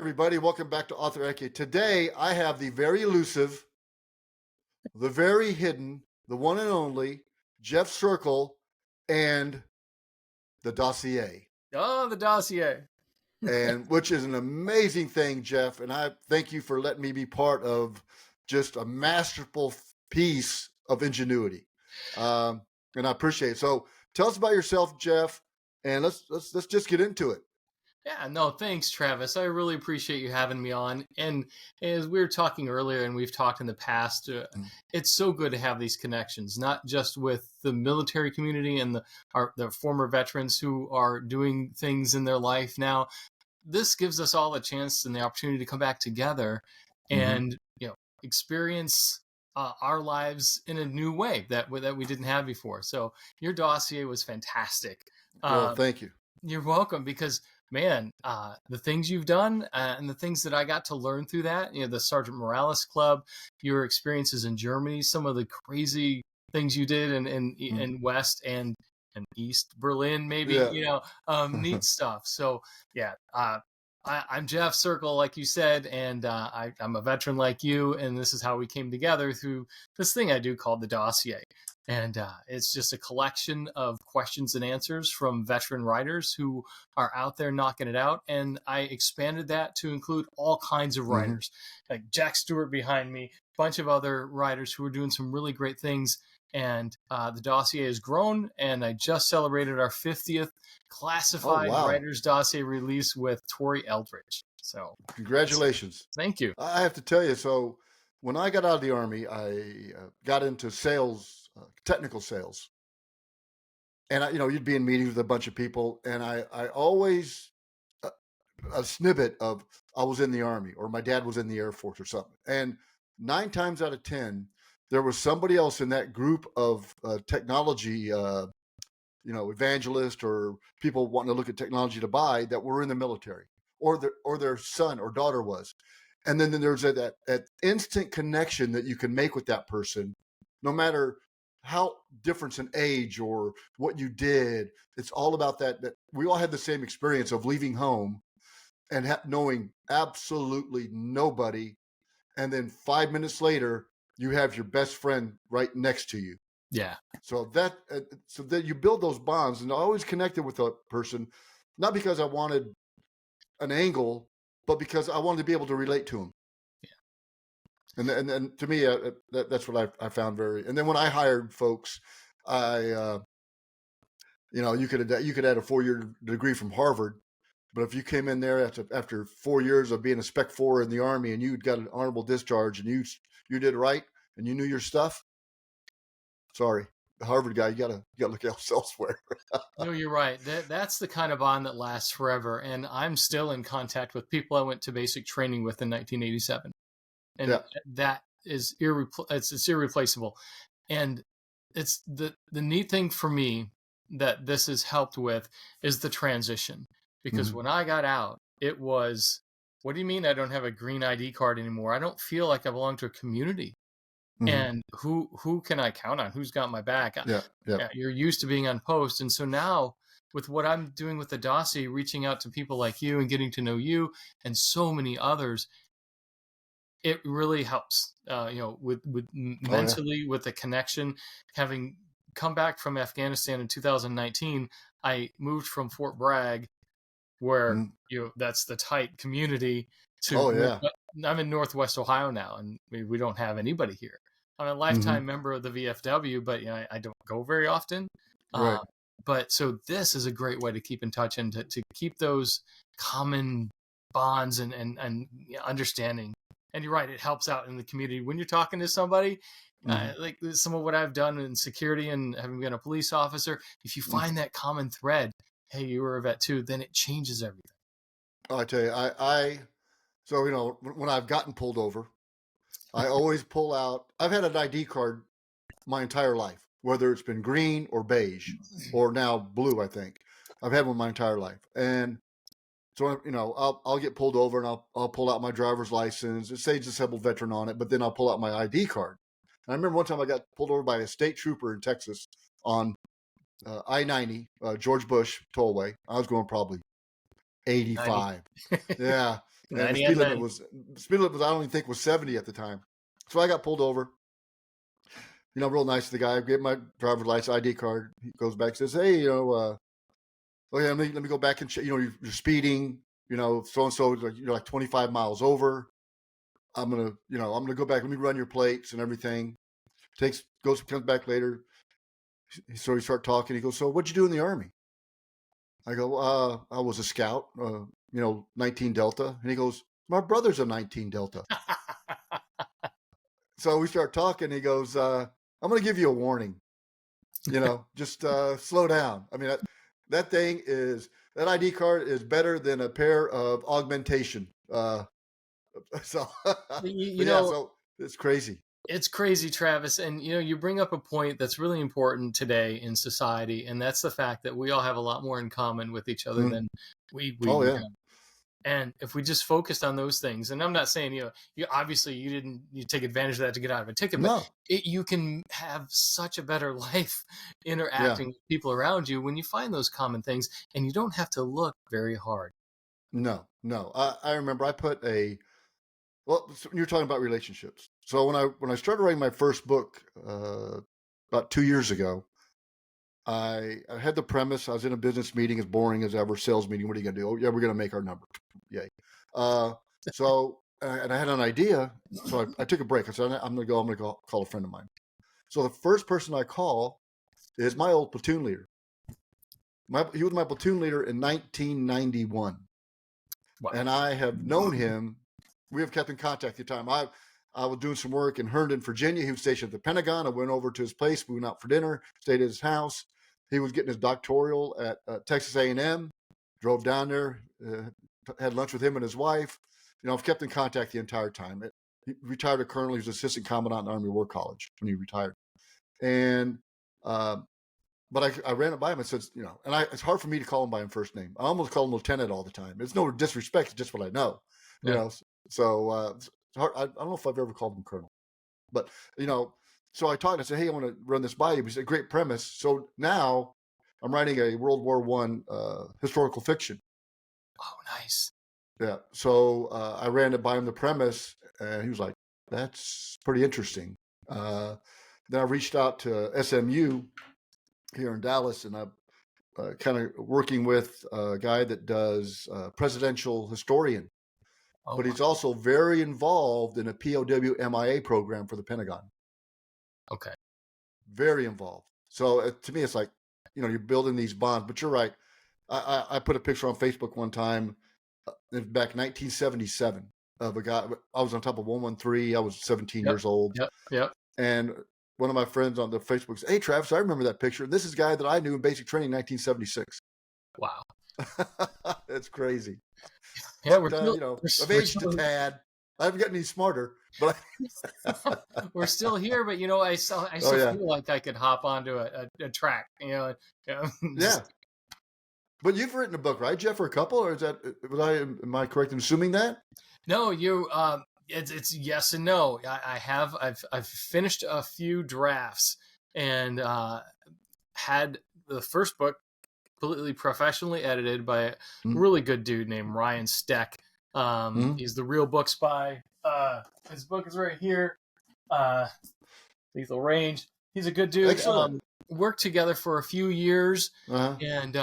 everybody. Welcome back to Author Eke. Today, I have the very elusive, the very hidden, the one and only Jeff Circle and the Dossier. Oh, the Dossier. And which is an amazing thing, Jeff. And I thank you for letting me be part of just a masterful piece of ingenuity. And I appreciate it. So tell us about yourself, Jeff, and let's just get into it. Yeah, no, thanks, Travis. I really appreciate you having me on. And as we were talking earlier, and we've talked in the past, it's so good to have these connections, not just with the military community and the former veterans who are doing things in their life now. This gives us all a chance and the opportunity to come back together and experience our lives in a new way that we didn't have before. So your dossier was fantastic. Well, thank you. You're welcome, because man, the things you've done and the things that I got to learn through that, the Sergeant Morales Club, your experiences in Germany, some of the crazy things you did in West and East Berlin, maybe, neat stuff. So yeah, I'm Jeff Circle, like you said, and I'm a veteran like you, and this is how we came together through this thing I do called the Dossier. And it's just a collection of questions and answers from veteran writers who are out there knocking it out. And I expanded that to include all kinds of writers, like Jack Stewart behind me, a bunch of other writers who are doing some really great things. And the Dossier has grown, and I just celebrated our 50th classified writers dossier release with Tori Eldridge. So congratulations. Thank you. I have to tell you, so when I got out of the Army, I got into sales, technical sales. And you'd be in meetings with a bunch of people, and I always a snippet of I was in the Army, or my dad was in the Air Force or something. And 9 times out of 10, there was somebody else in that group of technology, evangelists or people wanting to look at technology to buy that were in the military, or their son or daughter was. And then there's that instant connection that you can make with that person, no matter how different in age or what you did. It's all about that we all had the same experience of leaving home and knowing absolutely nobody. And then 5 minutes later, you have your best friend right next to you. Yeah. So that you build those bonds, and I always connected with a person, not because I wanted an angle, but because I wanted to be able to relate to them. Yeah. And to me, that's what I found very. And then when I hired folks, you could add a 4-year degree from Harvard, but if you came in there after 4 years of being a Spec 4 in the Army and you got an honorable discharge and you did right and you knew your stuff, sorry, the Harvard guy, you gotta look elsewhere. No, you're right. That's the kind of bond that lasts forever. And I'm still in contact with people I went to basic training with in 1987, and that is it's irreplaceable. And it's the neat thing for me that this has helped with is the transition, because when I got out, it was, what do you mean I don't have a green ID card anymore? I don't feel like I belong to a community. And who can I count on? Who's got my back? You're used to being on post. And so now with what I'm doing with the Dossier, reaching out to people like you and getting to know you and so many others, it really helps, with mentally, with the connection. Having come back from Afghanistan in 2019, I moved from Fort Bragg, where that's the tight community, to I'm in Northwest Ohio now, and we don't have anybody here. I'm a lifetime member of the VFW, but I don't go very often. Right. But so this is a great way to keep in touch and to keep those common bonds and understanding. And you're right, it helps out in the community when you're talking to somebody. Like some of what I've done in security and having been a police officer, if you find that common thread, hey, you were a vet too, then it changes everything. Oh, I tell you, so when I've gotten pulled over, I always pull out. I've had an ID card my entire life, whether it's been green or beige or now blue. I think I've had one my entire life, and so I'll get pulled over and I'll pull out my driver's license. It says disabled veteran on it, but then I'll pull out my ID card. And I remember one time I got pulled over by a state trooper in Texas on I-90, George Bush Tollway. I was going probably 85. Yeah. And the 90 speed and limit 10. was I don't even think was 70 at the time. So I got pulled over. Real nice to the guy. I get my driver's license, ID card. He goes back and says, "Hey, okay, let me go back and check. You're speeding. So and so, you're like 25 miles over. I'm gonna go back. Let me run your plates and everything." Comes back later. So we start talking. He goes, "So what'd you do in the Army?" I go, "I was a scout. 19 Delta." And he goes, "My brother's a 19 Delta." So we start talking. He goes, "I'm going to give you a warning. Just slow down." I mean, that ID card is better than a pair of augmentation. So, You know, so it's crazy. it's crazy, Travis. And, you bring up a point that's really important today in society. And that's the fact that we all have a lot more in common with each other than we Oh, yeah. know. And if we just focused on those things, and I'm not saying, you obviously you take advantage of that to get out of a ticket, but you can have such a better life interacting with people around you when you find those common things, and you don't have to look very hard. No. I remember I put so you're talking about relationships. So when I started writing my first book, about 2 years ago, I had the premise. I was in a business meeting, as boring as ever, sales meeting. What are you going to do? Oh, yeah, we're going to make our number. Yay. And I had an idea. So I took a break. I said, I'm going to go call a friend of mine. So the first person I call is my old platoon leader. He was my platoon leader in 1991. Wow. And I have known him. We have kept in contact the time. I was doing some work in Herndon, Virginia. He was stationed at the Pentagon. I went over to his place. We went out for dinner, stayed at his house. He was getting his doctoral at Texas A&M, drove down there, had lunch with him and his wife. I've kept in contact the entire time. He retired a colonel. He was assistant commandant in the Army War College when he retired. And, but I ran it by him and said, it's hard for me to call him by his first name. I almost call him Lieutenant all the time. It's no disrespect. It's just what I know, So it's hard. I don't know if I've ever called him Colonel, but, so I talked and I said, "Hey, I want to run this by you." He said, "Great premise." So now I'm writing a World War I historical fiction. Oh, nice. Yeah. So I ran it by him, the premise, and he was like, "That's pretty interesting." Then I reached out to SMU here in Dallas, and I'm kind of working with a guy that does presidential historian. But he's also very involved in a POW MIA program for the Pentagon. Okay. Very involved. So to me, it's like, you're building these bonds. But you're right. I put a picture on Facebook one time back in 1977 of a guy. I was on top of 113. I was 17 years old. Yep. And one of my friends on the Facebook said, "Hey, Travis, I remember that picture. This is a guy that I knew in basic training in 1976. Wow. That's crazy. Yeah, but, I've aged a tad. I haven't gotten any smarter, but we're still here. But I still feel like I could hop onto a track. Yeah. But you've written a book, right, Jeff, or a couple, or am I correct in assuming that? No, it's yes and no. I've finished a few drafts and had the first book completely professionally edited by a really good dude named Ryan Steck. He's the Real Book Spy. His book is right here. Lethal Range. He's a good dude. Excellent. Worked together for a few years and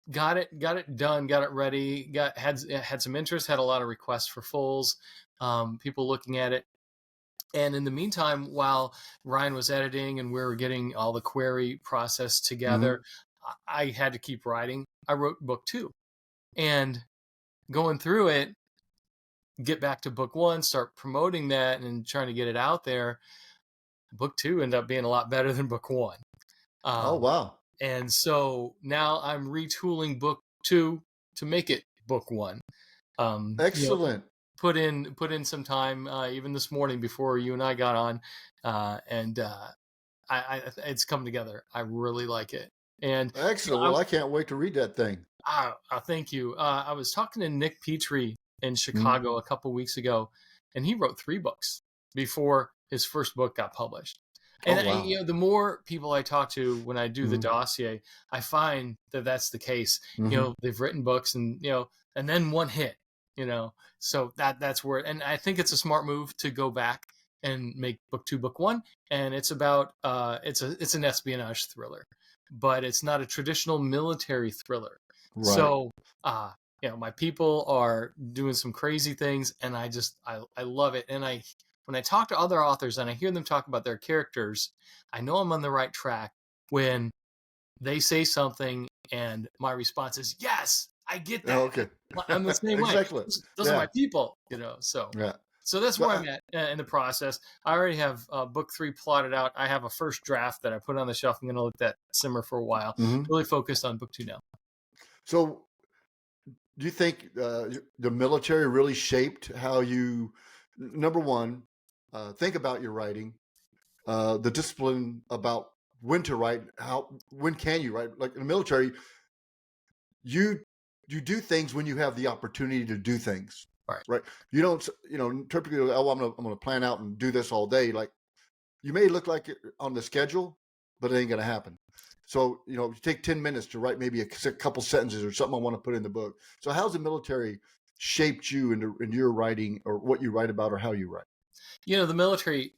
got it done, got it ready, had some interest, had a lot of requests for fulls, people looking at it. And in the meantime, while Ryan was editing and we were getting all the query process together, I had to keep writing. I wrote book 2 and going through it, get back to book 1, start promoting that and trying to get it out there. Book 2 ended up being a lot better than book 1. Oh, wow. And so now I'm retooling book 2 to make it book 1. Excellent. Put in some time, even this morning before you and I got on, and it's come together. I really like it. And excellent. Well, I can't wait to read that thing. Thank you. I was talking to Nick Petrie in Chicago a couple weeks ago, and he wrote 3 books before his first book got published. And wow. The more people I talk to when I do the dossier, I find that that's the case. They've written books, and and then one hit, So that's where, and I think it's a smart move to go back and make book 2 book 1, and it's about it's an espionage thriller, but it's not a traditional military thriller. Right. So my people are doing some crazy things, and I love it. And when I talk to other authors and I hear them talk about their characters, I know I'm on the right track when they say something and my response is, yes, I get that. Oh, okay. I'm the same way. Exactly. Those are my people, Yeah. So that's where I'm at in the process. I already have book 3 plotted out. I have a first draft that I put on the shelf. I'm going to let that simmer for a while. Really focused on book 2 now. So do you think the military really shaped how you, number one, think about your writing, the discipline about when to write, when can you write? Like in the military, you do things when you have the opportunity to do things, right? You don't, typically, oh, I'm gonna plan out and do this all day. Like you may look like it on the schedule, but it ain't gonna happen. So, you take 10 minutes to write maybe a couple sentences or something I want to put in the book. So how's the military shaped you in your writing, or what you write about, or how you write? The military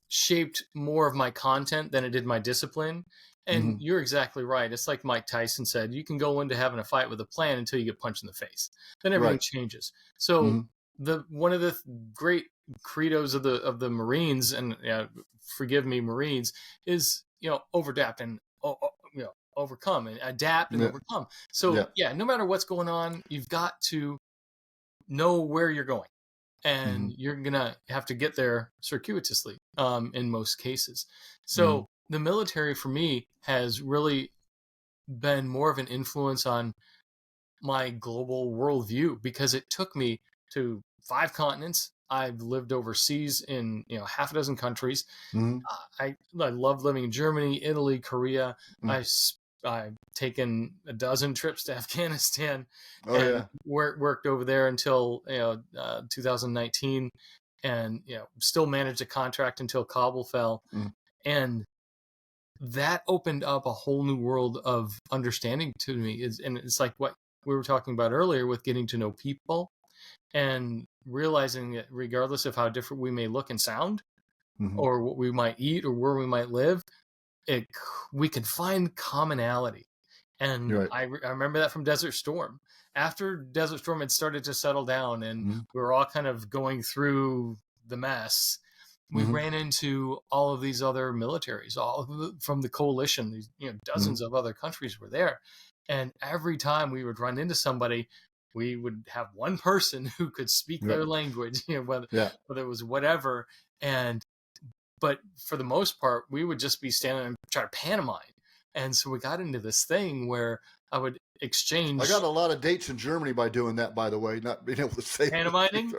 shaped more of my content than it did my discipline. And you're exactly right. It's like Mike Tyson said, you can go into having a fight with a plan until you get punched in the face. Then everything changes. So one of the great credos of the Marines, and forgive me, Marines, is overadapt and overcome, and adapt and overcome. So no matter what's going on, you've got to know where you're going, and you're gonna have to get there circuitously in most cases. So the military for me has really been more of an influence on my global worldview, because it took me to 5 continents. I've lived overseas in half a dozen countries. I love living in Germany, Italy, Korea. I've taken a dozen trips to Afghanistan and worked over there until 2019, and still managed a contract until Kabul fell, and that opened up a whole new world of understanding to me. And it's like what we were talking about earlier with getting to know people, and realizing that regardless of how different we may look and sound, or what we might eat, or where we might live, we can find commonality. And I remember that from Desert Storm. After Desert Storm had started to settle down, and we were all kind of going through the mess, we ran into all of these other militaries, all from the coalition. These, dozens of other countries were there. And every time we would run into somebody, we would have one person who could speak their language, whether it was whatever. But for the most part, we would just be standing and try to pantomime. And so we got into this thing where I would exchange. I got a lot of dates in Germany by doing that, by the way, not being able to say pantomiming.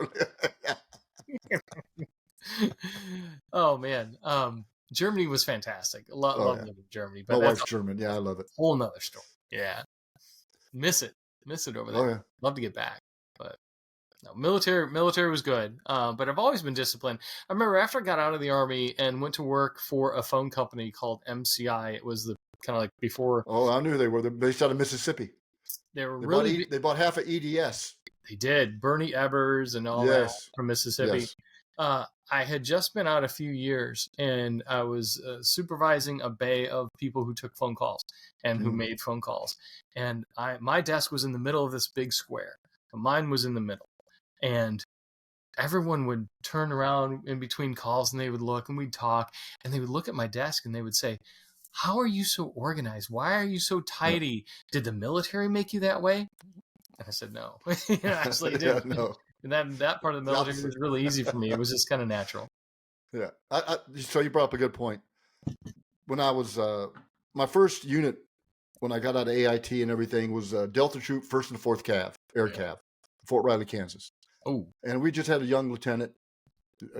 Oh man, Germany was fantastic. Love living in Germany. But my wife's German. Yeah, I love it. Whole nother story. Yeah, miss it over there. Love to get back, but no, military was good. But I've always been disciplined. I remember after I got out of the Army and went to work for a phone company called MCI. It was the kind of like before. Oh, I knew they were. They're based out of Mississippi. They bought half of EDS. They did. Bernie Ebbers and all that from Mississippi. Yes. I had just been out a few years, and I was supervising a bay of people who took phone calls and who made phone calls. And my desk was in the middle of this big square. Mine was in the middle. And everyone would turn around in between calls, and they would look, and we'd talk, and they would look at my desk, and they would say, "How are you so organized? Why are you so tidy? Did the military make you that way?" And I said, "No." Actually, it didn't. No. And that part of the military was really easy for me. It was just kind of natural. Yeah. So you brought up a good point. When I was my first unit, when I got out of AIT and everything, was Delta Troop 1st and 4th Cav, Air Cav, Fort Riley, Kansas. Oh. And we just had a young lieutenant,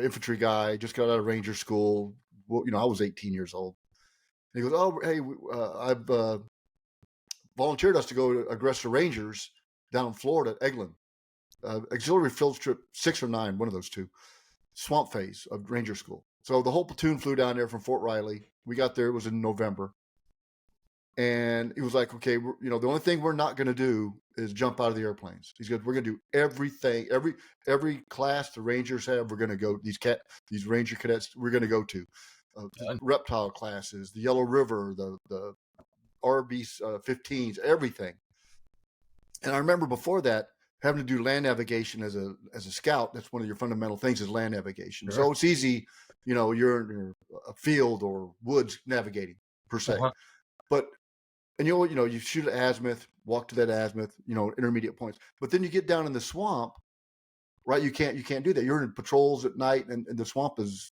infantry guy, just got out of Ranger school. Well, I was 18 years old. And he goes, "Oh, hey, I've volunteered us to go to Aggressor Rangers down in Florida, Eglin. Auxiliary Field Trip 6 or 9, one of those two, swamp phase of Ranger School." So the whole platoon flew down there from Fort Riley. We got there, it was in November. And he was like, okay, the only thing we're not going to do is jump out of the airplanes. He goes, we're going to do everything, every class the Rangers have. We're going to go these Ranger cadets. We're going to go to the reptile classes, the Yellow River, the RB-15s, everything. And I remember before that having to do land navigation as a scout. That's one of your fundamental things is land navigation. Sure. So it's easy, you're in a field or woods navigating per se. But and you shoot an azimuth, walk to that azimuth, intermediate points. But then you get down in the swamp, right? You can't do that. You're in patrols at night, and the swamp is,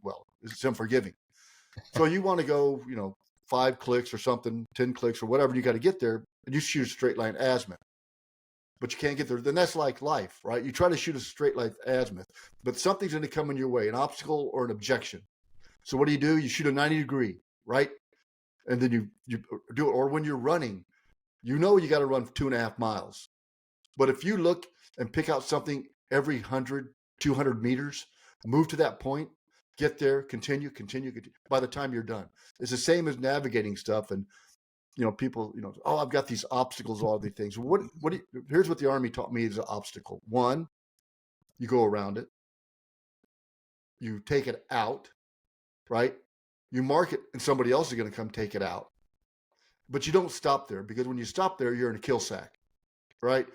well, it's unforgiving. So you want to go, 5 clicks or something, 10 clicks or whatever. You got to get there, and you shoot a straight line azimuth, but you can't get there. Then that's like life, right? You try to shoot a straight line azimuth, but something's going to come in your way, an obstacle or an objection. So what do? You shoot a 90 degree, right? And then you do it. Or when you're running, you got to run 2.5 miles. But if you look and pick out something every 100, 200 meters, move to that point, get there, continue. By the time you're done, it's the same as navigating stuff. And, people, oh, I've got these obstacles, all these things. Here's what the Army taught me is an obstacle. One, you go around it. You take it out, right? You mark it and somebody else is going to come take it out. But you don't stop there, because when you stop there, you're in a kill sack, right?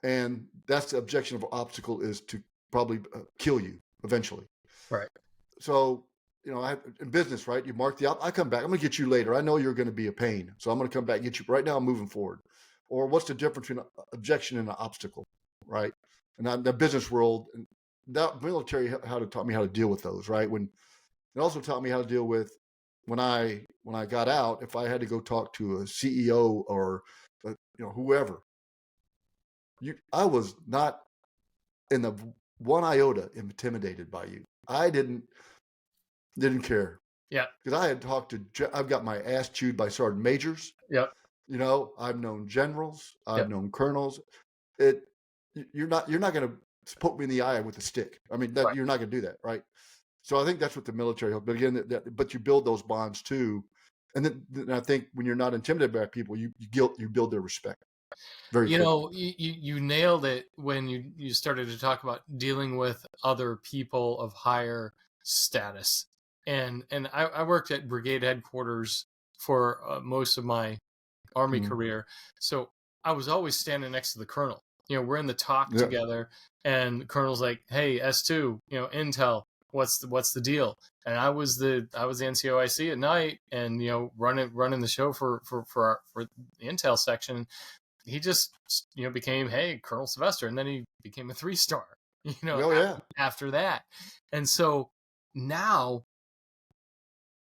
And that's the objection of an obstacle, is to probably kill you eventually. Right. So, in business, right? You mark I come back. I'm going to get you later. I know you're going to be a pain. So I'm going to come back and get you. Right now I'm moving forward. Or what's the difference between an objection and an obstacle, right? And the business world, that military taught me how to deal with those, right? It also taught me how to deal with when I got out, if I had to go talk to a CEO or whoever, I was not in the one iota intimidated by you. I didn't care. Yeah. Because I had talked I've got my ass chewed by sergeant majors. Yep. I've known generals. I've known colonels. You're not going to poke me in the eye with a stick. I mean, right. You're not going to do that, right? So I think that's what the military helped. But again, but you build those bonds too. And then I think when you're not intimidated by people, you build their respect. Very quickly. You nailed it when you started to talk about dealing with other people of higher status. And I worked at brigade headquarters for most of my Army career. So I was always standing next to the colonel. We're in the talk together, and the colonel's like, hey, S2, intel. What's the deal? And I was the NCOIC at night, and running the show for the intel section. He just became, hey, Colonel Sylvester, and then he became a 3-star. After that. And so now,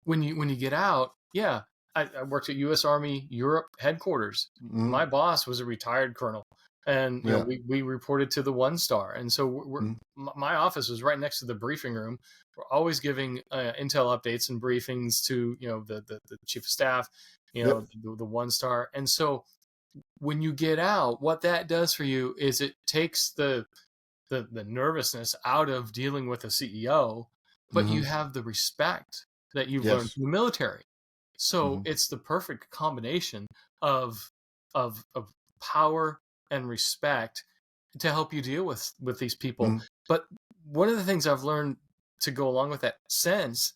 when you get out, I worked at U.S. Army Europe headquarters. My boss was a retired colonel. And we reported to the 1-star, and so my office was right next to the briefing room. We're always giving intel updates and briefings to the chief of staff, the 1-star. And so when you get out, what that does for you is it takes the nervousness out of dealing with a CEO, but you have the respect that you've learned from the military. So it's the perfect combination of power and respect to help you deal with these people. But one of the things I've learned to go along with that sense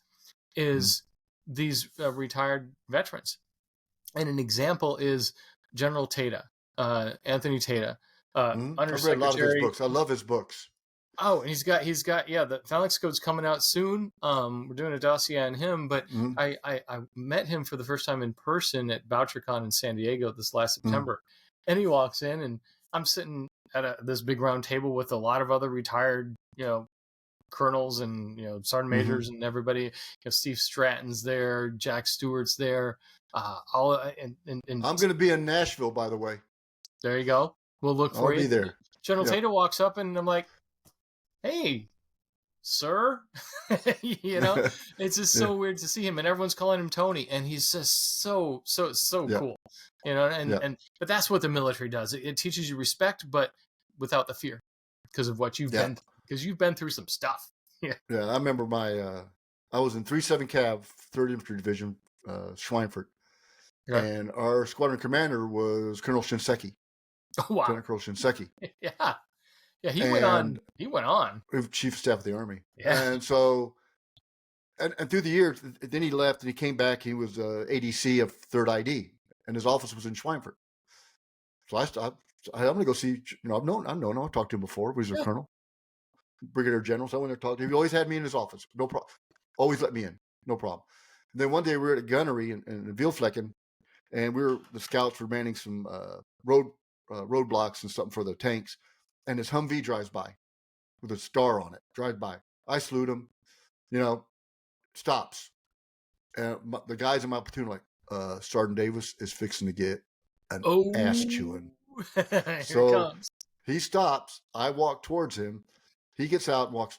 is these retired veterans. And an example is General Tata, Anthony Tata, I've read a lot of his books. I love his books. Oh, and he's got the Phalanx Code's coming out soon. We're doing a dossier on him, but I met him for the first time in person at VoucherCon in San Diego this last September. And he walks in, and I'm sitting at this big round table with a lot of other retired, colonels and sergeant majors and everybody. Steve Stratton's there, Jack Stewart's there. And I'm going to be in Nashville, by the way. There you go. We'll look for you. I'll be there. General Tata walks up, and I'm like, "Hey, sir," It's just so weird to see him, and everyone's calling him Tony, and he's just so cool, but that's what the military does. It teaches you respect, but without the fear, because of what you've been, because you've been through some stuff. I remember I was in 37 Cav, 3rd Infantry Division, Schweinfurt, Okay. and our squadron commander was Colonel Shinseki, Oh, wow. Lieutenant Colonel Shinseki, Yeah. Yeah. He went and on. He went on. Chief of Staff of the Army. Yeah. And so, and through the years, then he left and he came back. He was ADC of 3rd ID, and his office was in Schweinfurt. So I'm going to go see. I've known him. I've talked to him before. He was a Yeah. colonel, brigadier general. So I went there to talk to him. He always had me in his office. No problem. Always let me in. No problem. And then one day we were at a gunnery in Vielflecken, and the scouts were manning some roadblocks and something for the tanks. And this Humvee drives by with a star on it. Drives by. I salute him. Stops. And the guys in my platoon are like, Sergeant Davis is fixing to get an ass chewing. Here So it comes. he stops. I walk towards him. He gets out and walks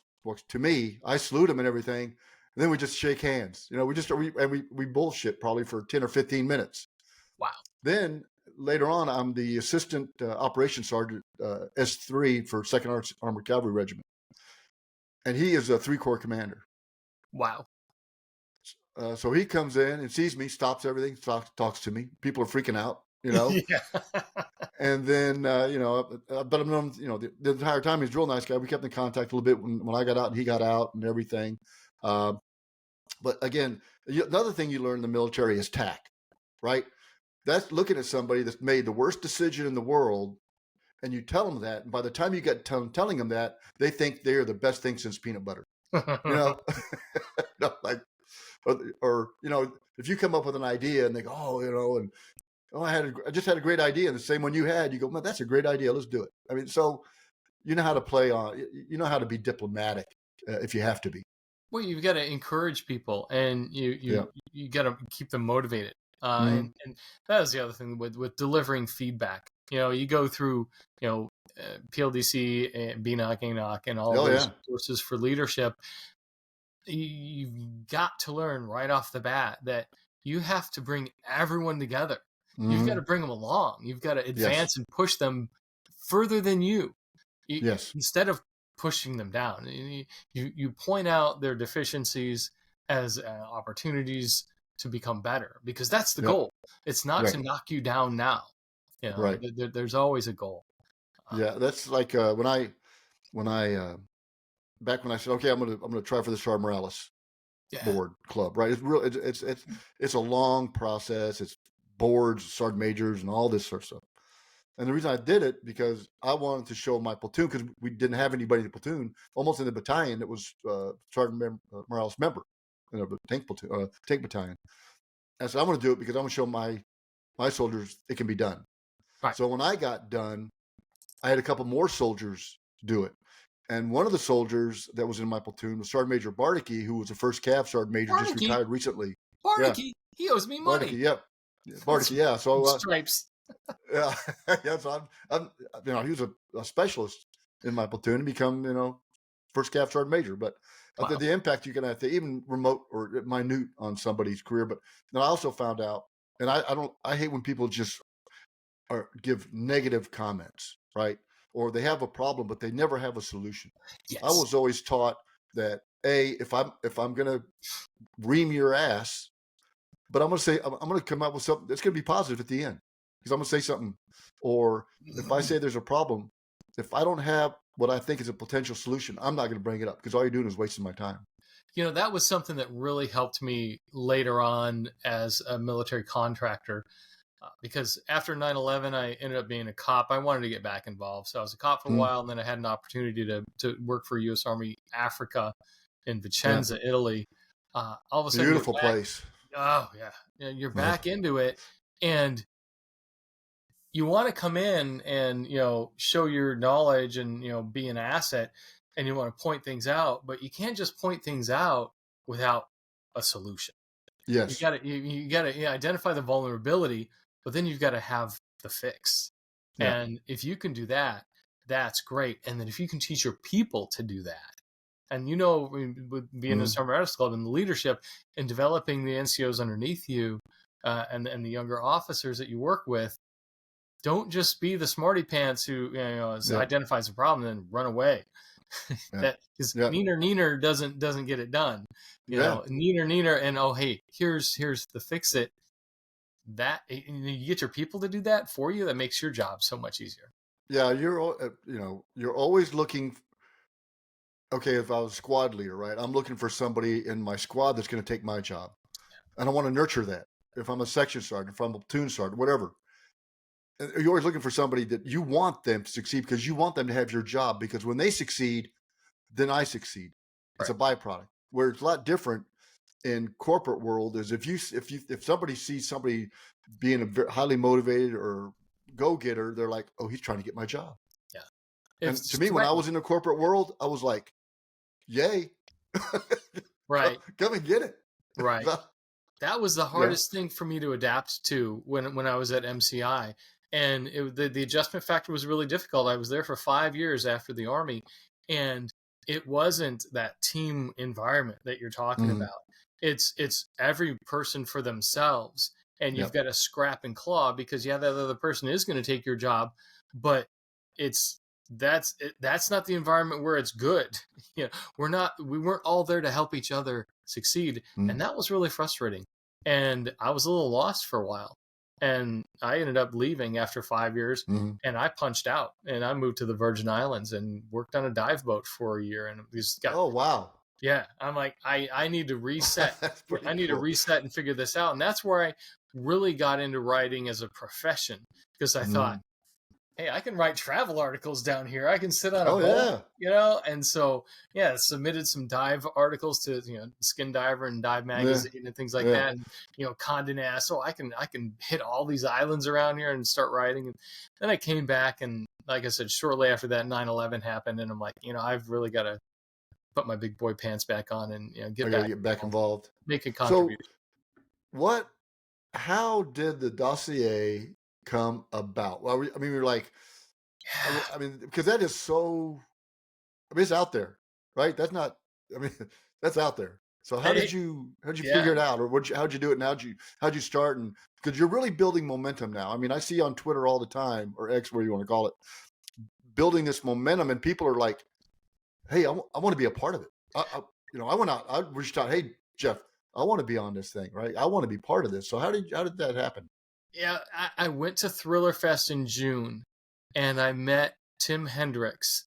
to me. I salute him and everything. And then we just shake hands. We bullshit probably for 10 or 15 minutes. Wow. Then later on, I'm the assistant operations sergeant, S3 for 2nd Armored Cavalry Regiment. And he is a 3-corps commander. Wow. So he comes in and sees me, stops everything, talks to me. People are freaking out, Yeah. And then, but I've known, the entire time he's a real nice guy. We kept in contact a little bit when I got out and he got out and everything. But again, another thing you learn in the military is tact, right? That's looking at somebody that's made the worst decision in the world, and you tell them that. And by the time you get telling them that, they think they're the best thing since peanut butter, like, or if you come up with an idea and they go, I just had a great idea, and the same one you had, you go, man, that's a great idea. Let's do it. I mean, so you know how to play on, you know how to be diplomatic if you have to be. Well, you've got to encourage people, and you got to keep them motivated. And that is the other thing with delivering feedback. You go through, PLDC and BNOC, ANOC, and all those courses for leadership. You've got to learn right off the bat that you have to bring everyone together. You've got to bring them along. You've got to advance and push them further than you. Instead of pushing them down, you point out their deficiencies as opportunities to become better, because that's the goal. It's not to knock you down now. There's always a goal. That's like when I back when I said, okay, I'm gonna try for the Char Morales board club, right? It's a long process. It's boards, sergeant majors, and all this sort of stuff. And the reason I did it because I wanted to show my platoon, because we didn't have anybody in the platoon. Almost in the battalion, it was Sergeant Morales member in a tank platoon, tank battalion. And so I'm going to do it because I'm going to show my soldiers it can be done. Right. So when I got done, I had a couple more soldiers do it. And one of the soldiers that was in my platoon was Sergeant Major Bardicky, who was the first Cav Sergeant Major, just retired recently. Bardicky, he owes me money. Bardicky, Bardicky, So stripes. So I'm he was a specialist in my platoon and become, first Cav Sergeant Major. But the impact you can have to even remote or minute on somebody's career. But then I also found out, and I hate when people just give negative comments, right? Or they have a problem, but they never have a solution. Yes. I was always taught that if I'm gonna ream your ass, but I'm gonna come up with something that's gonna be positive at the end, because I'm gonna say something. Or if I say there's a problem, if I don't have what I think is a potential solution, I'm not gonna bring it up, because all you're doing is wasting my time. That was something that really helped me later on as a military contractor. Because after 9/11, I ended up being a cop. I wanted to get back involved. So I was a cop for a while, and then I had an opportunity to work for U.S. Army Africa in Vicenza, Italy. All of a sudden, beautiful place. Oh, yeah. You're back into it. And you want to come in and, show your knowledge and, be an asset, and you want to point things out, but you can't just point things out without a solution. Yes. You got to identify the vulnerability, but then you've got to have the fix. Yeah. And if you can do that, that's great. And then if you can teach your people to do that, and with being in the Summer Artist Club and the leadership and developing the NCOs underneath you and the younger officers that you work with, don't just be the smarty pants who identifies the problem and then run away. Because neener doesn't get it done. Neener and hey, here's the fix it. you get your people to do that for you, that makes your job so much easier. Yeah, you're always looking. Okay, if I was squad leader, right, I'm looking for somebody in my squad that's going to take my job, and I want to nurture that. If I'm a section sergeant, if I'm a platoon sergeant, whatever, and you're always looking for somebody that you want them to succeed because you want them to have your job. Because when they succeed, then I succeed. It's Right. a byproduct. Where it's a lot different in corporate world is if somebody sees somebody being a highly motivated or go-getter, they're like, oh, he's trying to get my job. Yeah. And It's to me, when I threatening. was in the corporate world, I was like, yay. Right. Come and get it. Right. That was the Yeah. hardest thing for me to adapt to when I was at MCI. And the adjustment factor was really difficult. I was there for 5 years after the Army, and it wasn't that team environment that you're talking Mhm. about. It's every person for themselves, and you've Yep. got to scrap and claw because that other person is going to take your job, but that's not the environment where it's good. We weren't all there to help each other succeed, Mhm. and that was really frustrating. And I was a little lost for a while, and I ended up leaving after 5 years. Mhm. And I punched out, and I moved to the Virgin Islands and worked on a dive boat for a year, and just got Oh, wow. yeah. I'm like, I need to reset. That's pretty I need to cool. reset and figure this out. And that's where I really got into writing as a profession, because I thought, Mhm. hey, I can write travel articles down here. I can sit on a Oh, boat, yeah. And so, yeah, submitted some dive articles to, Skin Diver and Dive Yeah. Magazine and things like Yeah. that. And, Condé Nast. So I can hit all these islands around here and start writing. And then I came back, and like I said, shortly after that, 9/11 happened. And I'm like, I've really got to put my big boy pants back on and, get I got to back get back involved. make a So, contribution. how did the dossier come about? Well, I mean, we're like, Yeah. I mean, because that is so, I mean, it's out there, right? That's not, I mean, that's out there. So how did you Yeah. figure it out, or how'd you do it? And how'd you start? And because you're really building momentum now. I mean, I see on Twitter all the time, or X, where you want to call it, building this momentum, and people are like, hey, I want to be a part of it. I went out, I reached out, hey, Jeff, I want to be on this thing, right? I want to be part of this. So how did that happen? Yeah, I went to Thriller Fest in June, and I met Tim Hendricks.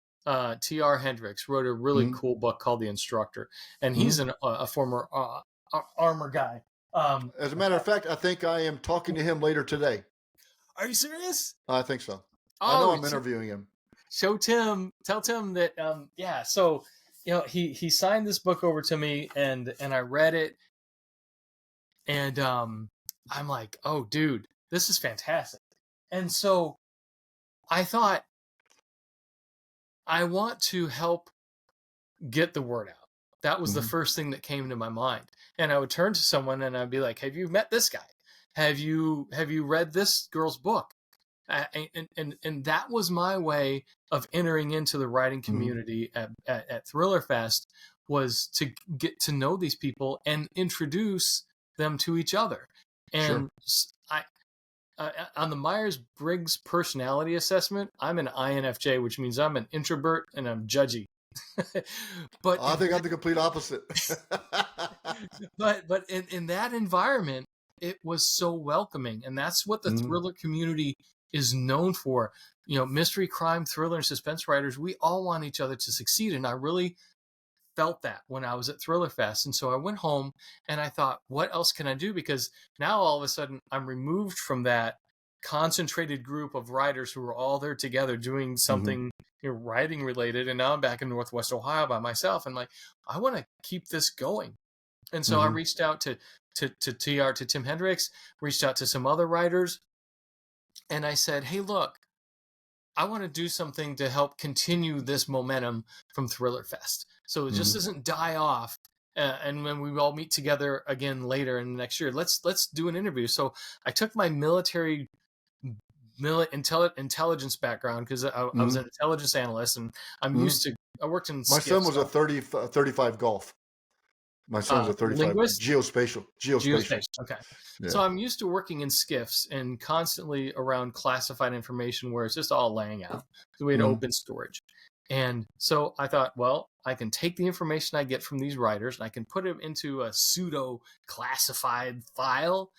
T.R. Hendricks wrote a really Mhm. cool book called The Instructor, and he's Mhm. a former armor guy. As a matter of fact, I think I am talking to him later today. Are you serious? I think so. I know Oh, I'm interviewing him. tell Tim that yeah. So he signed this book over to me, and I read it, and I'm like, oh, dude, this is fantastic. And so I thought, I want to help get the word out. That was the Mhm. first thing that came to my mind. And I would turn to someone and I'd be like, have you met this guy? Have you read this girl's book? And that was my way of entering into the writing Mhm. community at Thriller Fest, was to get to know these people and introduce them to each other. And Sure. on the Myers-Briggs personality assessment, I'm an INFJ, which means I'm an introvert and I'm judgy. But I think I'm the complete opposite. but in that environment, it was so welcoming, and that's what the Mhm. thriller community is known for. Mystery, crime, thriller, and suspense writers, we all want each other to succeed, and I really felt that when I was at Thriller Fest. And so I went home and I thought, what else can I do? Because now all of a sudden I'm removed from that concentrated group of writers who were all there together doing Mhm. something writing related. And now I'm back in Northwest Ohio by myself. And like, I want to keep this going. And so I Mhm. reached out to Tim Hendricks, reached out to some other writers, and I said, hey, look, I want to do something to help continue this momentum from Thriller Fest, so it just Mhm. doesn't die off. And when we all meet together again later in the next year, let's do an interview. So I took my military intelligence background, because I was Mhm. an intelligence analyst, and Mhm. I worked in My son skiffs. was a 35 golf. My son was a 35 Linguist. geospatial. Geospatial. Okay. Yeah. So I'm used to working in skiffs and constantly around classified information where it's just all laying out. So we had Mhm. open storage. And so I thought, well, I can take the information I get from these writers and I can put it into a pseudo-classified file,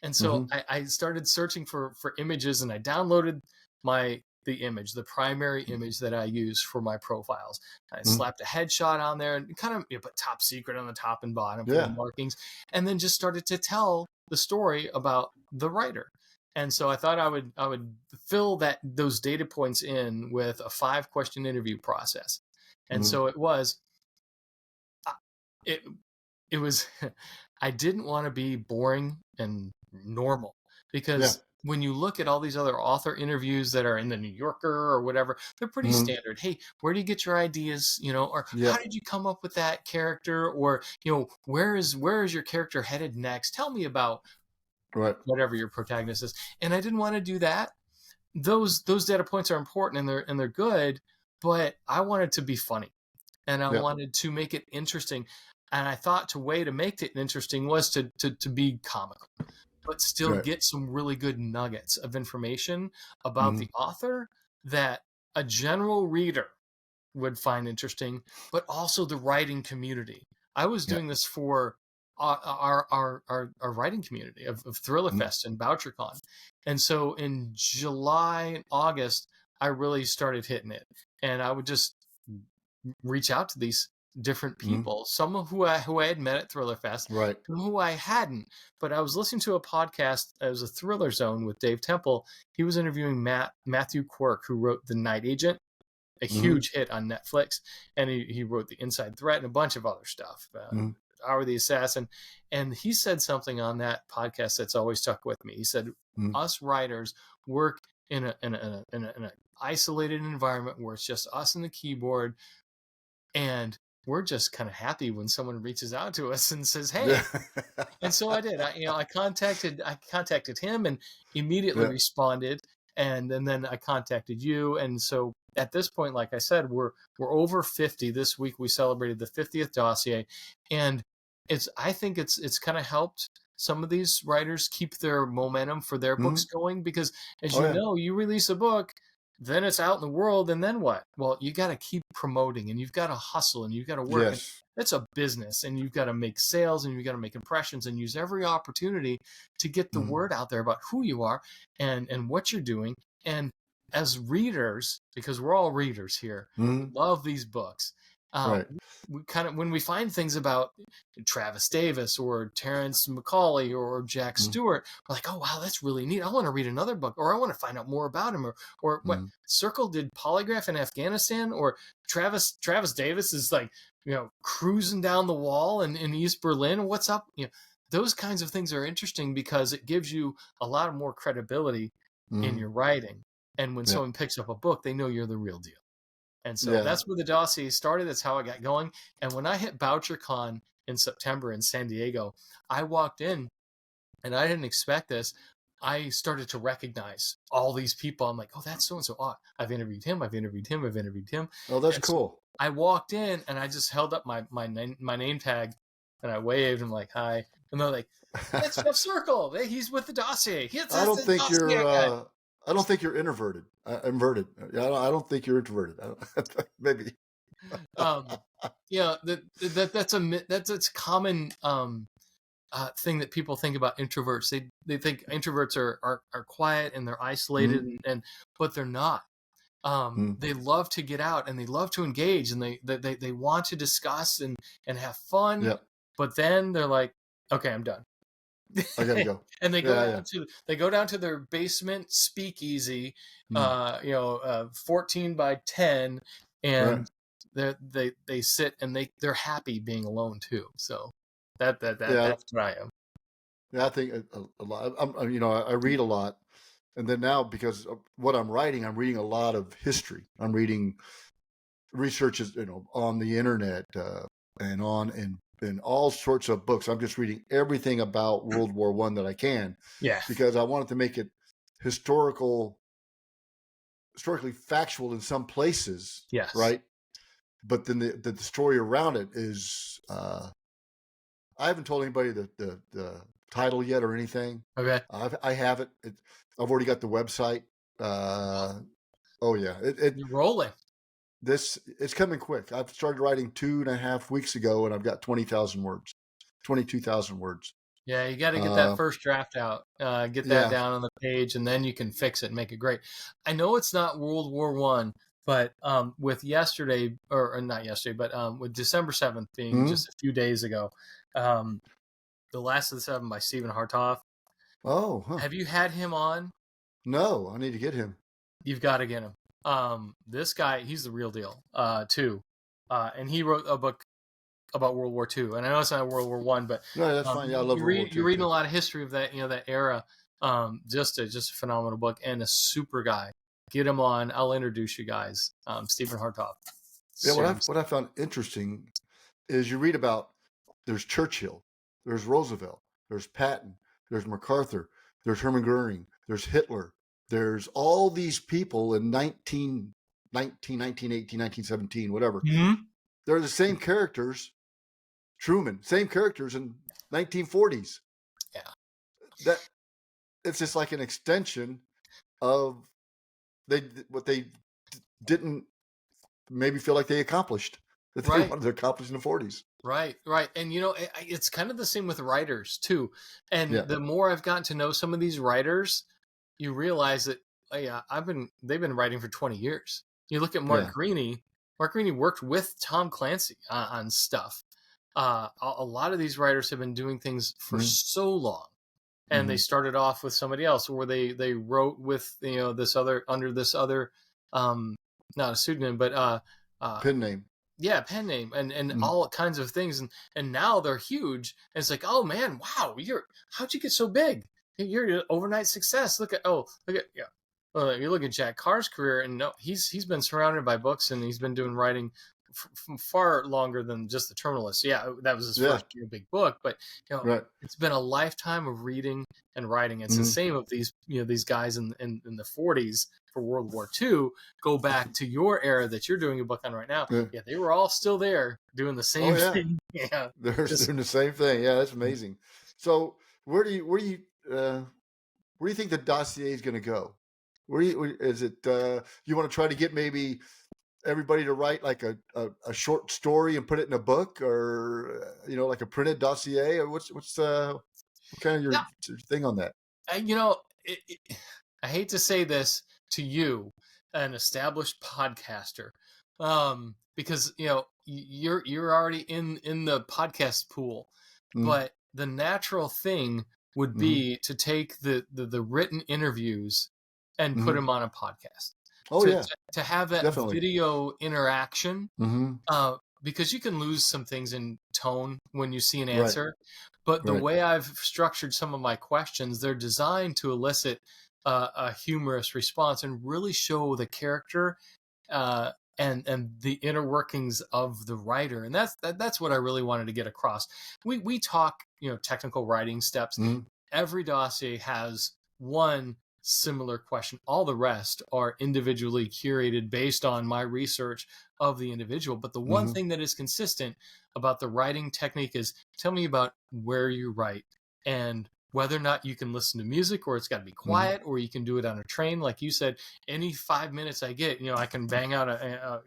And so Mm-hmm. I started searching for images, and I downloaded the primary image that I use for my profiles. I Mm-hmm. slapped a headshot on there and kind of put top secret on the top and bottom for the Yeah. markings, and then just started to tell the story about the writer. And so I thought I would fill those data points in with a 5-question interview process. And Mm-hmm. so uh, it it was I didn't want to be boring and normal, Yeah. because when you look at all these other author interviews that are in the New Yorker or whatever, they're pretty Mm-hmm. standard. Hey, where do you get your ideas? Or how Yep. did you come up with that character? Or, where is your character headed next? Tell me about Right. whatever your protagonist is. And I didn't want to do that. Those data points are important, and they're good, but I wanted to be funny, and I Yep. wanted to make it interesting. And I thought the way to make it interesting was to be comical, but still Right. get some really good nuggets of information about Mm-hmm. the author that a general reader would find interesting, but also the writing community. I was Yeah. doing this for our writing community of Thriller Mm-hmm. Fest and BoucherCon. And so in July and August, I really started hitting it. And I would just reach out to these different Mm-hmm. people, some of who I had met at Thriller Fest, Right. some who I hadn't. But I was listening to a podcast. It was a Thriller Zone with Dave Temple. He was interviewing Matthew Quirk, who wrote The Night Agent, a Mm-hmm. huge hit on Netflix, and he wrote The Inside Threat and a bunch of other stuff. Mm-hmm. Hour the Assassin. And he said something on that podcast that's always stuck with me. He said, Mm-hmm. us writers work in an isolated environment where it's just us and the keyboard, and we're just kind of happy when someone reaches out to us and says, "Hey." Yeah. And so I did. I contacted him, and immediately Yeah. responded, and then I contacted you. And so at this point, like I said, we're over 50. This week we celebrated the 50th Dossier, and I think it's kind of helped some of these writers keep their momentum for their books Mm-hmm. going, because as Oh you yeah. know, you release a book, then it's out in the world, and then what? Well, you got to keep promoting, and you've got to hustle, and you've got to work, and Yes. it's a business, and you've got to make sales, and you've got to make impressions, and use every opportunity to get the Mm-hmm. word out there about who you are and what you're doing. And as readers, because we're all readers here, Mm-hmm. love these books. Right. We kind of, when we find things about Travis Davis or Terrence McCauley or Jack Mm-hmm. Stewart, we're like, oh wow, that's really neat. I want to read another book, or I want to find out more about him, or what Mm-hmm. Circle did polygraph in Afghanistan, or Travis Davis is like, cruising down the wall in East Berlin. What's up? Those kinds of things are interesting because it gives you a lot of more credibility in Mm-hmm. your writing. And when Yeah. someone picks up a book, they know you're the real deal. And so Yeah. that's where the dossier started. That's how I got going. And when I hit BoucherCon in September in San Diego, I walked in and I didn't expect this. I started to recognize all these people. I'm like, oh, that's so and so. Oh, I've interviewed him. I've interviewed him. I've interviewed him. Oh, that's And so cool. I walked in and I just held up my name tag, and I waved. I'm like, hi. And they're like, that's Jeff Circle. Hey, he's with the dossier. I don't The think dossier you're. guy. I don't think you're introverted. Inverted. I don't think you're introverted. Maybe. That's a common thing that people think about introverts. They think introverts are quiet and they're isolated, Mm-hmm. and but they're not. Mm-hmm. They love to get out and they love to engage, and they want to discuss and have fun. Yeah. But then they're like, okay, I'm done. I gotta go. And they Yeah. go down to their basement speakeasy, Mm. 14 by 10, Right. and they sit and they're happy being alone too. So Yeah. that's what I am. Yeah. I think a lot. I read a lot, and then now because of what I'm writing, I'm reading a lot of history. I'm reading researches, on the internet and in all sorts of books. I'm just reading everything about World War I that I can. Yeah. Because I wanted to make it historically factual in some places. Yes. Right. But then the story around it is. I haven't told anybody the title yet or anything. Okay. I have it. I've already got the website. Oh yeah, You're rolling. It's coming quick. I've started writing 2.5 weeks ago, and I've got 22,000 words. Yeah, you got to get that first draft out, get that Yeah. down on the page, and then you can fix it and make it great. I know it's not World War One, but with yesterday, or not yesterday, but with December 7th being just a few days ago, um, The Last of the Seven by Stephen Hartoff. Oh, huh. Have you had him on? No, I need to get him. You've got to get him. This guy, he's the real deal, too. And he wrote a book about World War II. And I know it's not World War One, but No, that's fine. Yeah, I love World War II. You're reading a lot of history of that, that era. Just a phenomenal book and a super guy. Get him on. I'll introduce you guys. Stephen Hartoff. Yeah, what I found interesting is you read about there's Churchill, there's Roosevelt, there's Patton, there's MacArthur, there's Hermann Goering, there's Hitler, there's all these people in 1918, 1917, whatever. Mm-hmm. They're the same characters. Truman, same characters in 1940s. Yeah, that it's just like an extension of what they didn't maybe feel like they accomplished that they wanted to accomplish in the 40s. Right. And it's kind of the same with writers too. And the more I've gotten to know some of these writers, you realize that they've been writing for 20 years. You look at Mark Greaney. Mark Greaney worked with Tom Clancy on stuff. A lot of these writers have been doing things for so long, and they started off with somebody else, or they wrote with this other not a pseudonym but pen name. Yeah, pen name and all kinds of things, and now they're huge. And it's like, oh man, wow, how'd you get so big? You're an overnight success. Look at Well, you look at Jack Carr's career, and no, he's been surrounded by books, and he's been doing writing far longer than just The Terminalist. Yeah, that was his first big book, but it's been a lifetime of reading and writing. It's the same of these these guys in the 40s for World War II. Go back to your era that you're doing a book on right now. Yeah, they were all still there doing the same thing. Yeah, they're doing the same thing. Yeah, that's amazing. So where do you think the dossier is going to go? Is it you want to try to get maybe everybody to write like a short story and put it in a book, or like a printed dossier, or what's what kind of your thing on that? I hate to say this to you, an established podcaster, because you're already in the podcast pool, but the natural thing would be to take the written interviews and put them on a podcast. To have that video interaction, because you can lose some things in tone when you see an answer. But the way I've structured some of my questions, they're designed to elicit a humorous response and really show the character and the inner workings of the writer. And that's what I really wanted to get across. We talk, technical writing steps. Every dossier has one similar question. All the rest are individually curated based on my research of the individual. But the one thing that is consistent about the writing technique is, tell me about where you write and whether or not you can listen to music, or it's got to be quiet, or you can do it on a train. Like you said, any 5 minutes I get, I can bang out a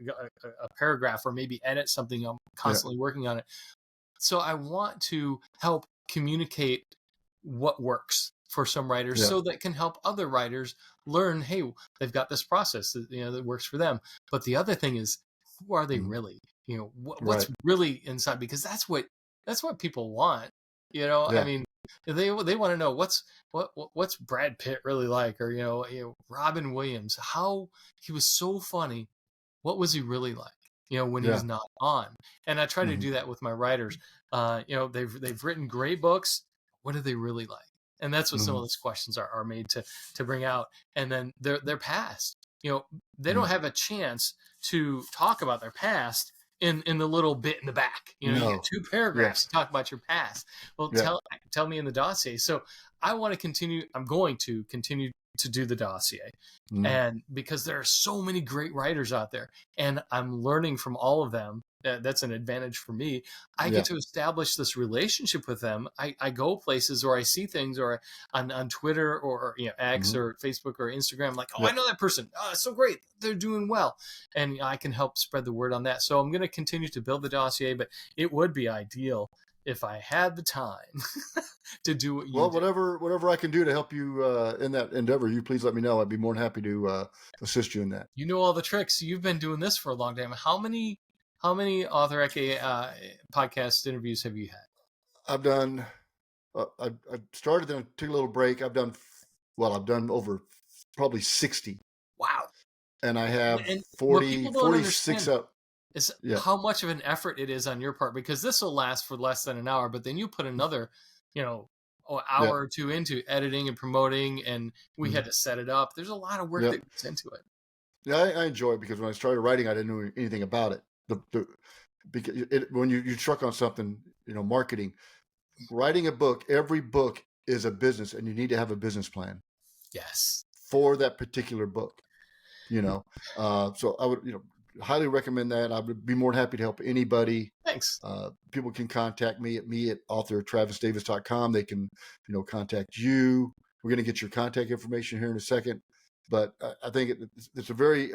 paragraph, or maybe edit something. I'm constantly working on it. So I want to help communicate what works for some writers, so that can help other writers learn, hey, they've got this process that works for them. But the other thing is, who are they really? What's really inside? Because that's what people want. I mean, they want to know what's Brad Pitt really like, or Robin Williams, how he was so funny. What was he really like? When he's not on. And I try to do that with my writers. They've written great books. What are they really like? And that's what some of those questions are made to bring out. And then their past. They don't have a chance to talk about their past in the little bit in the back. You get 2 paragraphs to talk about your past. Well, tell me in the dossier. So I'm going to continue to do the dossier. And because there are so many great writers out there, and I'm learning from all of them, that's an advantage for me. I get to establish this relationship with them. I go places, or I see things, or on Twitter, or X, or Facebook, or Instagram, like, I know that person. Oh, it's so great. They're doing well. And I can help spread the word on that. So I'm going to continue to build the dossier, but it would be ideal if I had the time to do what you Well, do. whatever I can do to help you in that endeavor, you please let me know. I'd be more than happy to assist you in that. You know all the tricks. You've been doing this for a long time. How many Author Ecke podcast interviews have you had? I've done. I started and took a little break. I've done over probably 60. Wow. And I have And 40, what people don't 46 understand up. is Yeah. how much of an effort it is on your part, because this will last for less than an hour, but then you put another, hour or two into editing and promoting, and we had to set it up. There's a lot of work that goes into it. Yeah, I enjoy it because when I started writing, I didn't know anything about it. Because when you struck on something, marketing, writing a book, every book is a business, and you need to have a business plan. Yes. For that particular book, so I would, highly recommend that. I would be more than happy to help anybody. Thanks. People can contact me at authortravisdavis.com. They can, contact you. We're going to get your contact information here in a second. But I think it's a very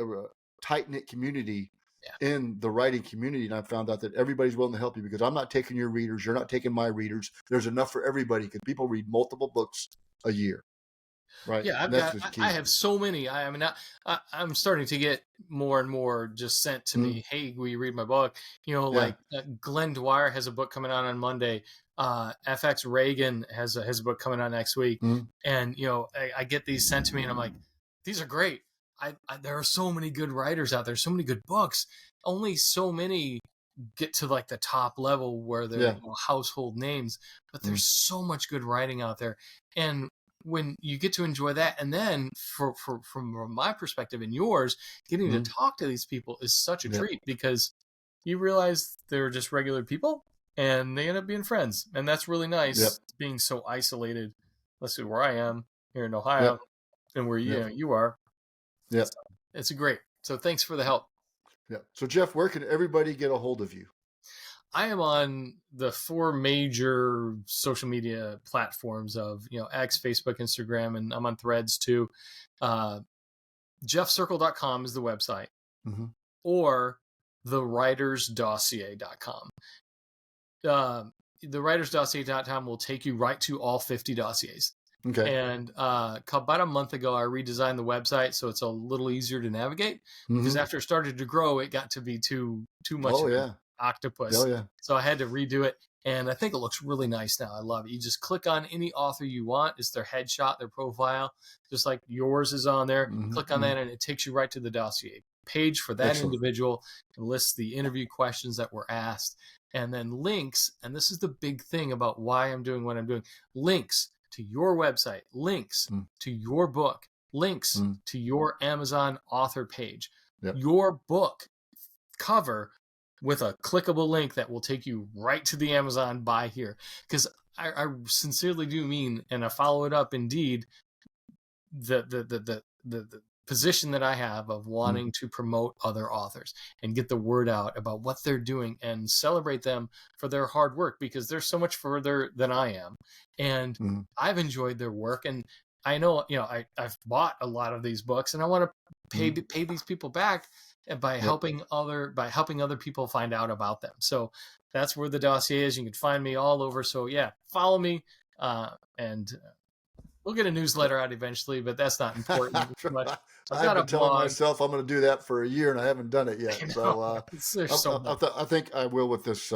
tight-knit community in the writing community. And I found out that everybody's willing to help you because I'm not taking your readers. You're not taking my readers. There's enough for everybody because people read multiple books a year. Right. Yeah, I have so many. I'm starting to get more and more just sent to me. Hey, will you read my book? Like Glenn Dwyer has a book coming out on Monday. FX Reagan has a book coming out next week. And, I get these sent to me and I'm like, these are great. There are so many good writers out there, so many good books. Only so many get to like the top level where they're household names, but there's so much good writing out there. And when you get to enjoy that, and then from my perspective and yours, getting to talk to these people is such a treat because you realize they're just regular people and they end up being friends, and that's really nice. Being so isolated. Let's see where I am here in Ohio, and where you are. Yeah, it's great. So thanks for the help. Yeah. So Jeff, where can everybody get a hold of you? I am on the 4 major social media platforms of, X, Facebook, Instagram, and I'm on Threads too. JeffCircle.com is the website, or thewritersdossier.com. Thewritersdossier.com will take you right to all 50 dossiers. Okay. And about a month ago, I redesigned the website so it's a little easier to navigate because after it started to grow, it got to be too much. Octopus. So I had to redo it, and I think it looks really nice now. I love it. You just click on any author you want. It's their headshot, their profile, just like yours is on there. Click on that and it takes you right to the dossier page for that individual. It lists the interview questions that were asked, and then links. And this is the big thing about why I'm doing what I'm doing. Links to your website, links to your book, links to your Amazon author page, your book cover with a clickable link that will take you right to the Amazon buy here. Because I sincerely do mean, and I follow it up indeed, the position that I have of wanting to promote other authors and get the word out about what they're doing and celebrate them for their hard work, because they're so much further than I am. And I've enjoyed their work. And I know, I've bought a lot of these books, and I want to pay these people back by helping other people find out about them. So that's where the dossier is. You can find me all over. So follow me, and we'll get a newsletter out eventually, but that's not important. I've been telling myself I'm going to do that for a year, and I haven't done it yet. So I think I will with this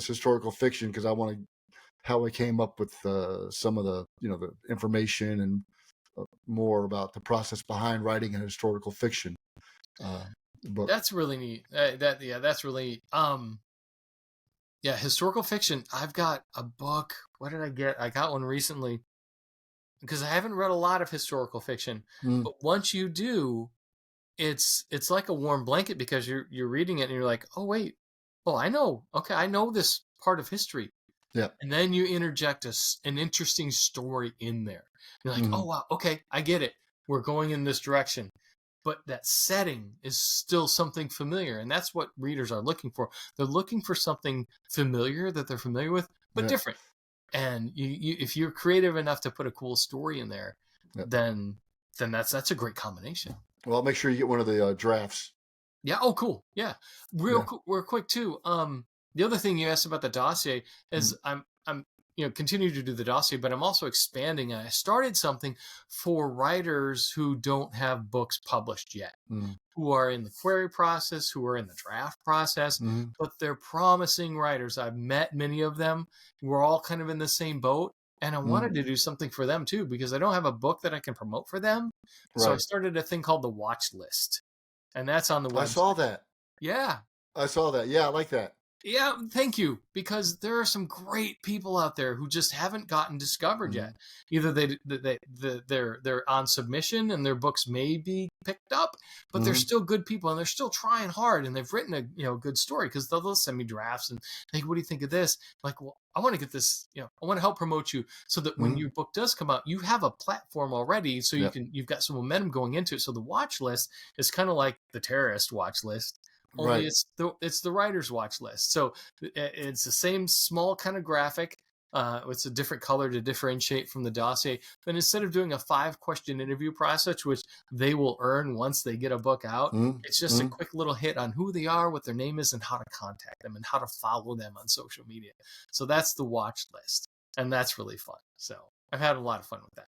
historical fiction, because I want to how I came up with some of the the information and more about the process behind writing a historical fiction. Book. That's really neat. That's really historical fiction. I've got a book. What did I get? I got one recently because I haven't read a lot of historical fiction. But once you do, it's like a warm blanket, because you're reading it and you're like, oh wait, I know. Okay, I know this part of history. Yeah. And then you interject an interesting story in there. You're like, oh wow, okay, I get it. We're going in this direction. But that setting is still something familiar. And that's what readers are looking for. They're looking for something familiar that they're familiar with, but different. And you if you're creative enough to put a cool story in there, then that's a great combination. Well, I'll make sure you get one of the drafts. Yeah. Oh, cool. Yeah. Real quick too. The other thing you asked about the dossier is Mm, I'm continue to do the dossier, but I'm also expanding. And I started something for writers who don't have books published yet, mm, who are in the query process, who are in the draft process, mm, but they're promising writers. I've met many of them. We're all kind of in the same boat. And I wanted mm. to do something for them too, because I don't have a book that I can promote for them. So I Right. started a thing called the watch list, and that's on the I saw website. that. Yeah, I saw that. Yeah, I like that. yeah, thank you. Because there are some great people out there who just haven't gotten discovered Mm, yet. Either they're on submission and their books may be picked up, but they're mm, still good people and they're still trying hard and they've written a good story, because they'll send me drafts and like, what do you think of this? Like, well, I want to get this. I want to help promote you so that when mm. your book does come out, you have a platform already, so Yep. you've got some momentum going into it. So the watch list is kind of like the terrorist watch list, only Right. it's the writer's watch list. So it's the same small kind of graphic. It's a different color to differentiate from the dossier. But instead of doing a 5-question interview process, which they will earn once they get a book out, Mm, it's just a mm. quick little hit on who they are, what their name is, and how to contact them and how to follow them on social media. So that's the watch list, and that's really fun. So I've had a lot of fun with that.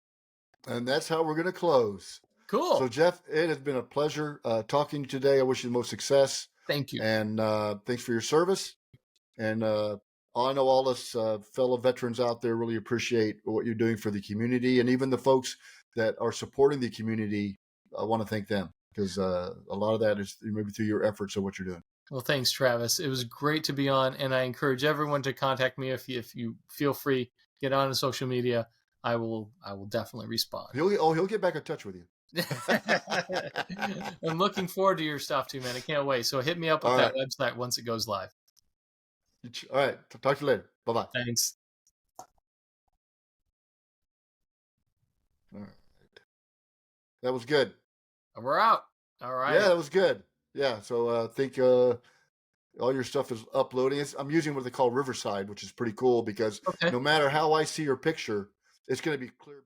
And that's how we're going to close. So, Cool. Jeff, it has been a pleasure talking to you today. I wish you the most success, Thank you. and thanks for your service. And I know all us fellow veterans out there really appreciate what you're doing for the community, and even the folks that are supporting the community. I want to thank them, because a lot of that is maybe through your efforts of what you're doing. Well, thanks, Travis. It was great to be on, and I encourage everyone to contact me if you feel free. Get on social media. I will definitely respond. He'll get back in touch with you. I'm looking forward to your stuff too, man. I can't wait. So hit me up with All that right. website once it goes live. All right. Talk to you later. Bye bye. Thanks. All right. That was good. We're out. All Yeah, right. that was good. Yeah. So I think all your stuff is uploading. I'm using what they call Riverside, which is pretty cool, because Okay. no matter how I see your picture, it's going to be clear.